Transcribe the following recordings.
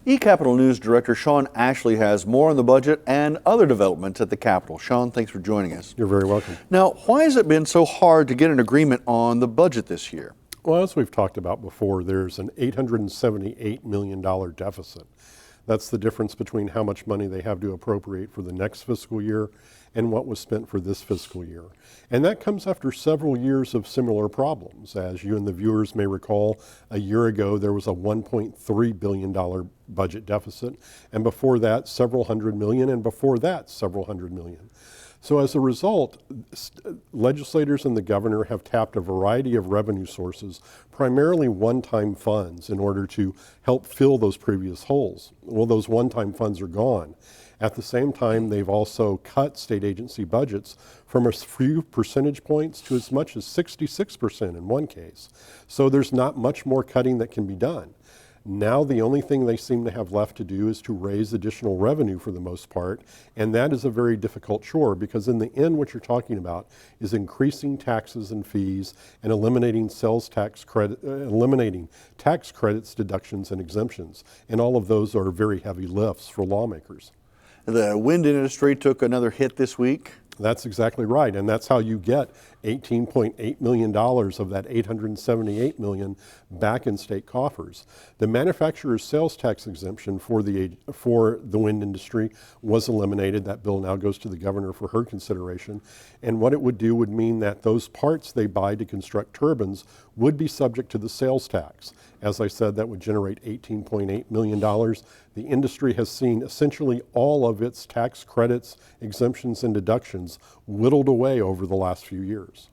eCapitol News Director Sean Ashley has more on the budget and other developments at the Capitol. Sean, thanks for joining us. You're very welcome. Now, why has it been so hard to get an agreement on the budget this year? Well, as we've talked about before, there's an $878 million deficit. That's the difference between how much money they have to appropriate for the next fiscal year and what was spent for this fiscal year. And that comes after several years of similar problems. As you and the viewers may recall, a year ago there was a $1.3 billion budget deficit, and before that several hundred million, and before that several hundred million. So as a result, legislators and the governor have tapped a variety of revenue sources, primarily one-time funds, in order to help fill those previous holes. Well, those one-time funds are gone. At the same time, they've also cut state agency budgets from a few percentage points to as much as 66% in one case. So there's not much more cutting that can be done. Now the only thing they seem to have left to do is to raise additional revenue for the most part, and that is a very difficult chore because in the end what you're talking about is increasing taxes and fees and eliminating sales tax credit, eliminating tax credits, deductions, and exemptions, and all of those are very heavy lifts for lawmakers. The wind industry took another hit this week. That's exactly right, and that's how you get $18.8 million of that $878 million back in state coffers. The manufacturer's sales tax exemption for the wind industry was eliminated. That bill now goes to the governor for her consideration, and what it would do would mean that those parts they buy to construct turbines would be subject to the sales tax. As I said, that would generate $18.8 million. The industry has seen essentially all of its tax credits, exemptions, and deductions whittled away over the last few years.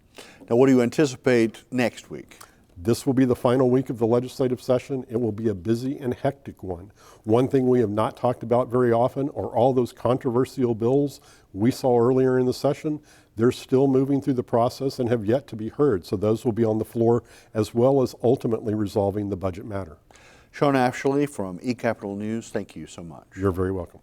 Now, what do you anticipate next week? This will be the final week of the legislative session. It will be a busy and hectic one. One thing we have not talked about very often are all those controversial bills we saw earlier in the session. They're still moving through the process and have yet to be heard. So those will be on the floor as well as ultimately resolving the budget matter. Sean Ashley from eCapitol News, thank you so much. You're very welcome.